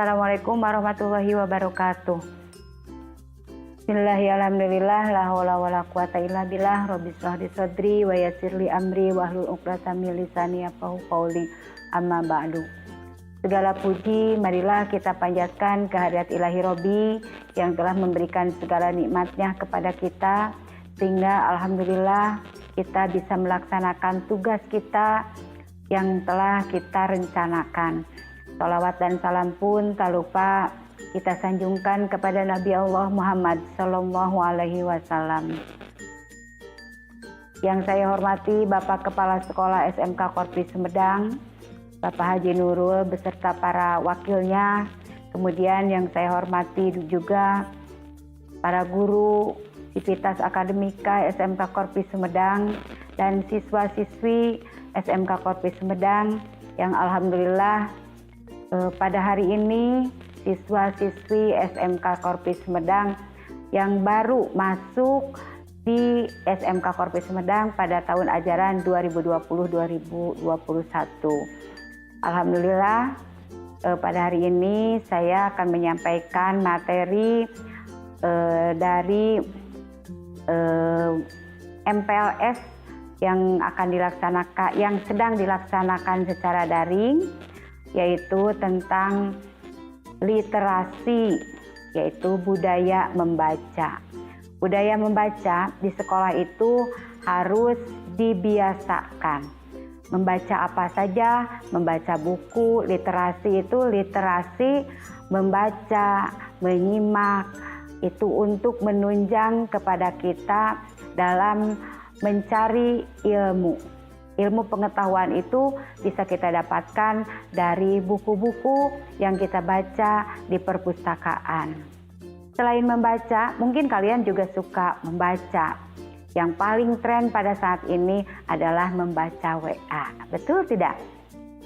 Assalamualaikum warahmatullahi wabarakatuh. Bismillahirrahmanirrahim. La haula wala quwata illa billah. Rabbi shrah li sadri wa yassir li amri wahlul 'uqdatam min lisani yafqahu qawli. Amma ba'du. Segala puji marilah kita panjatkan kehadirat Ilahi Robbi yang telah memberikan segala nikmatnya kepada kita, sehingga alhamdulillah kita bisa melaksanakan tugas kita yang telah kita rencanakan. Sholawat dan salam pun tak lupa kita sanjungkan kepada Nabi Allah Muhammad Sallallahu Alaihi Wasallam. Yang saya hormati Bapak Kepala Sekolah SMK Korpi Sumedang, Bapak Haji Nurul beserta para wakilnya. Kemudian yang saya hormati juga para guru Sivitas Akademika SMK Korpi Sumedang dan siswa-siswi SMK Korpi Sumedang yang alhamdulillah pada hari ini siswa-siswi SMK Korpi Sumedang yang baru masuk di SMK Korpi Sumedang pada tahun ajaran 2020-2021. Alhamdulillah pada hari ini saya akan menyampaikan materi dari MPLS yang sedang dilaksanakan secara daring, yaitu tentang literasi, yaitu budaya membaca. Budaya membaca di sekolah itu harus dibiasakan. Membaca apa saja, membaca buku, literasi itu literasi membaca, menyimak, itu untuk menunjang kepada kita dalam mencari ilmu. Ilmu pengetahuan itu bisa kita dapatkan dari buku-buku yang kita baca di perpustakaan. Selain membaca, mungkin kalian juga suka membaca. Yang paling tren pada saat ini adalah membaca WA. Betul tidak?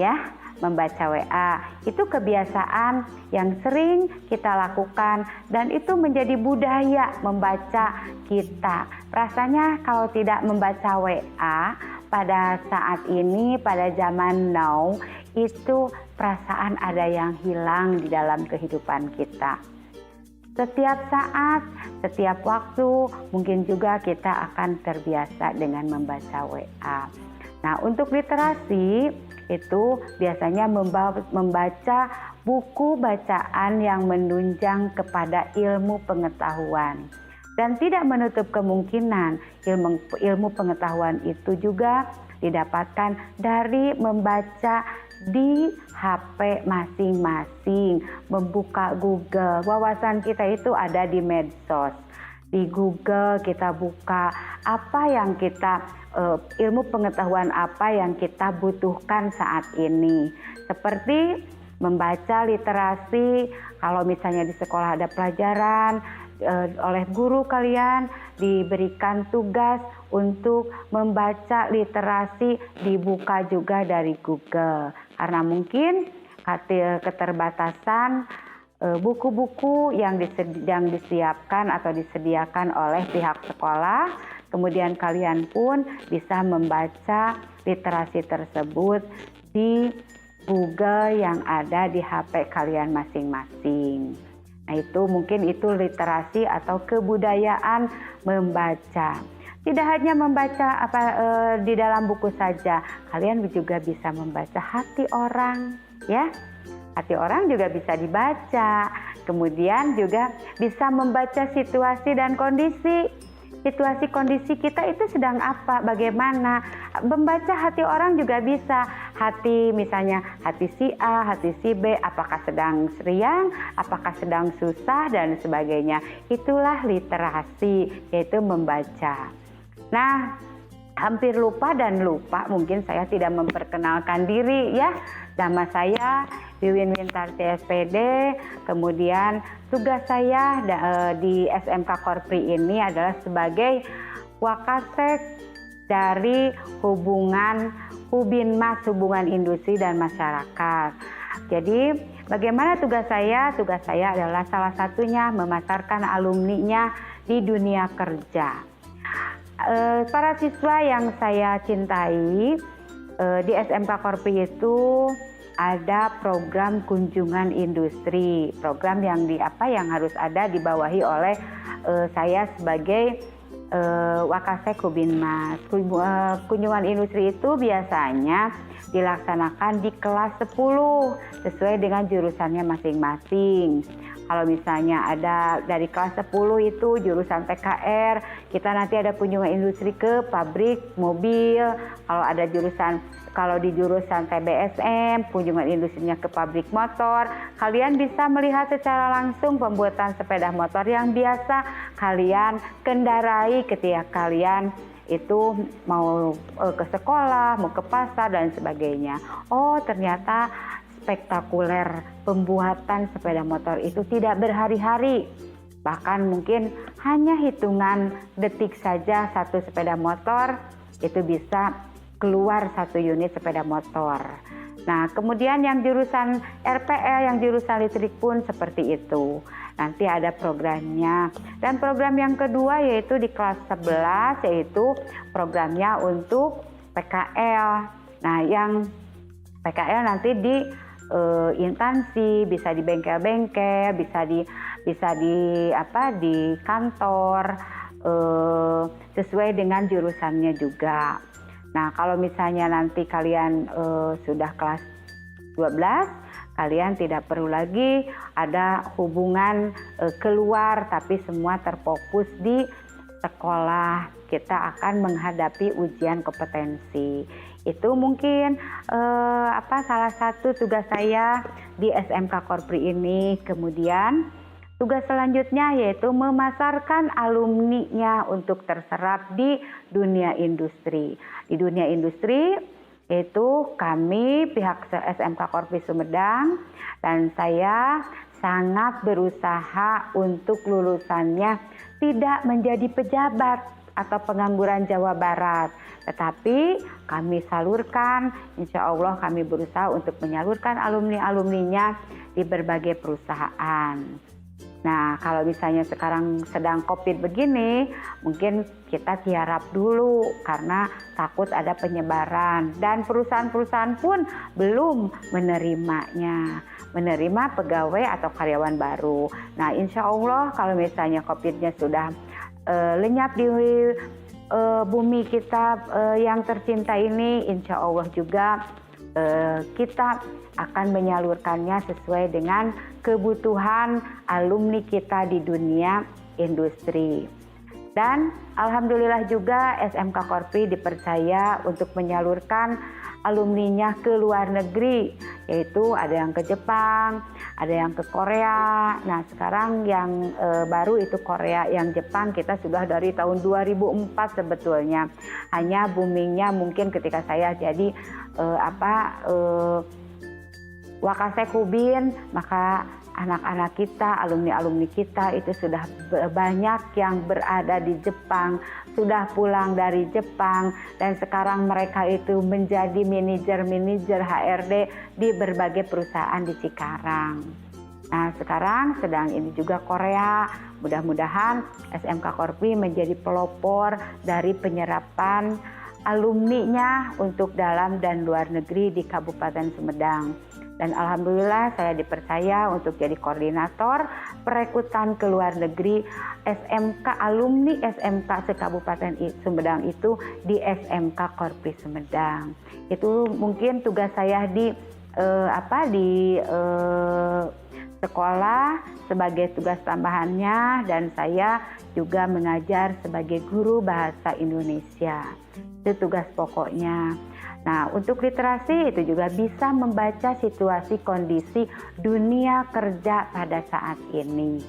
Ya, membaca WA. Itu kebiasaan yang sering kita lakukan dan itu menjadi budaya membaca kita. Rasanya kalau tidak membaca WA pada saat ini, pada zaman now, itu perasaan ada yang hilang di dalam kehidupan kita. Setiap saat, setiap waktu, mungkin juga kita akan terbiasa dengan membaca WA. Nah, untuk literasi itu biasanya membaca buku bacaan yang menunjang kepada ilmu pengetahuan. Dan tidak menutup kemungkinan ilmu pengetahuan itu juga didapatkan dari membaca di HP masing-masing, membuka Google. Wawasan kita itu ada di medsos. Di Google kita buka apa yang ilmu pengetahuan apa yang kita butuhkan saat ini. Seperti membaca literasi, kalau misalnya di sekolah ada pelajaran, oleh guru kalian diberikan tugas untuk membaca literasi, dibuka juga dari Google. Karena mungkin keterbatasan buku-buku yang disiapkan atau disediakan oleh pihak sekolah, kemudian kalian pun bisa membaca literasi tersebut di Google yang ada di HP kalian masing-masing. Nah, itu literasi atau kebudayaan membaca. Tidak hanya membaca di dalam buku saja, kalian juga bisa membaca hati orang, ya. Hati orang juga bisa dibaca. Kemudian juga bisa membaca situasi dan kondisi. Situasi kondisi kita itu sedang apa, bagaimana. Membaca hati orang juga bisa. Hati misalnya hati si A, hati si B, apakah sedang riang, apakah sedang susah dan sebagainya. Itulah literasi, yaitu membaca. Nah, hampir lupa mungkin saya tidak memperkenalkan diri ya. Nama saya Wiwin Wintarti SPD, kemudian tugas saya di SMK Korpi ini adalah sebagai Wakasek dari Hubinmas Hubungan Industri dan Masyarakat. Jadi bagaimana tugas saya? Tugas saya adalah salah satunya memasarkan alumninya di dunia kerja. Para siswa yang saya cintai di SMK Korpi itu ada program kunjungan industri, program yang harus ada dibawahi oleh saya sebagai Wakasek Kubinmas. Kunjungan industri itu biasanya dilaksanakan di kelas 10 sesuai dengan jurusannya masing-masing. Kalau misalnya ada dari kelas 10 itu jurusan PKR, kita nanti ada kunjungan industri ke pabrik mobil. Kalau di jurusan TBSM, kunjungan industrinya ke pabrik motor. Kalian bisa melihat secara langsung pembuatan sepeda motor yang biasa kalian kendarai ketika kalian itu mau ke sekolah, mau ke pasar dan sebagainya. Oh, ternyata spektakuler pembuatan sepeda motor itu tidak berhari-hari. Bahkan mungkin hanya hitungan detik saja satu sepeda motor itu bisa keluar 1 unit sepeda motor. Nah, kemudian yang jurusan RPL, yang jurusan listrik pun seperti itu. Nanti ada programnya. Dan program yang kedua yaitu di kelas 11, yaitu programnya untuk PKL. Nah, yang PKL nanti di instansi, bisa di bengkel-bengkel, bisa di kantor, sesuai dengan jurusannya juga. Nah, kalau misalnya nanti kalian sudah kelas 12, kalian tidak perlu lagi ada hubungan keluar, tapi semua terfokus di sekolah. Kita akan menghadapi ujian kompetensi. Itu mungkin salah satu tugas saya di SMK Korpri ini. Kemudian tugas selanjutnya yaitu memasarkan alumninya untuk terserap di dunia industri. Di dunia industri yaitu kami pihak SMK Korpri Sumedang dan saya sangat berusaha untuk lulusannya tidak menjadi pejabat atau pengangguran Jawa Barat. Tetapi kami salurkan, insya Allah kami berusaha untuk menyalurkan alumni-alumninya di berbagai perusahaan. Nah, kalau misalnya sekarang sedang COVID begini, mungkin kita tiarap dulu karena takut ada penyebaran. Dan perusahaan-perusahaan pun belum menerima pegawai atau karyawan baru. Nah, insya Allah kalau misalnya COVID-nya sudah lenyap di bumi kita yang tercinta ini, insya Allah juga kita akan menyalurkannya sesuai dengan kebutuhan alumni kita di dunia industri. Dan alhamdulillah juga SMK Korpri dipercaya untuk menyalurkan alumninya ke luar negeri, yaitu ada yang ke Jepang, ada yang ke Korea. Nah, sekarang yang baru itu Korea, yang Jepang kita sudah dari tahun 2004 sebetulnya. Hanya boomingnya mungkin ketika saya jadi Wakasek Kubin, maka anak-anak kita, alumni-alumni kita itu sudah banyak yang berada di Jepang, sudah pulang dari Jepang, dan sekarang mereka itu menjadi manajer HRD di berbagai perusahaan di Cikarang. Nah, sekarang sedang ini juga Korea. Mudah-mudahan SMK Korpri menjadi pelopor dari penyerapan alumninya untuk dalam dan luar negeri di Kabupaten Sumedang. Dan alhamdulillah saya dipercaya untuk jadi koordinator perekrutan ke luar negeri SMK, alumni SMK se-Kabupaten Sumedang itu di SMK Korpri Sumedang. Itu mungkin tugas saya di sekolah sebagai tugas tambahannya, dan saya juga mengajar sebagai guru bahasa Indonesia. Itu tugas pokoknya. Nah, untuk literasi itu juga bisa membaca situasi kondisi dunia kerja pada saat ini.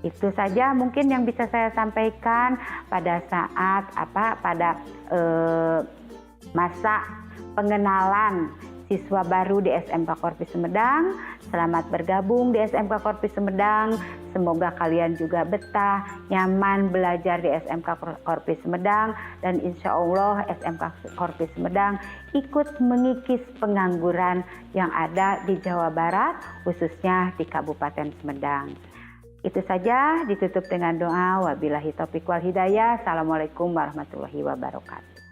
Itu saja mungkin yang bisa saya sampaikan pada saat masa pengenalan siswa baru di SMK Korpri Sumedang. Selamat bergabung di SMK Korpri Sumedang. Semoga kalian juga betah, nyaman belajar di SMK Korpri Sumedang, dan insya Allah SMK Korpri Sumedang ikut mengikis pengangguran yang ada di Jawa Barat, khususnya di Kabupaten Sumedang. Itu saja, ditutup dengan doa. Wabillahi taufiq wal hidayah. Assalamualaikum warahmatullahi wabarakatuh.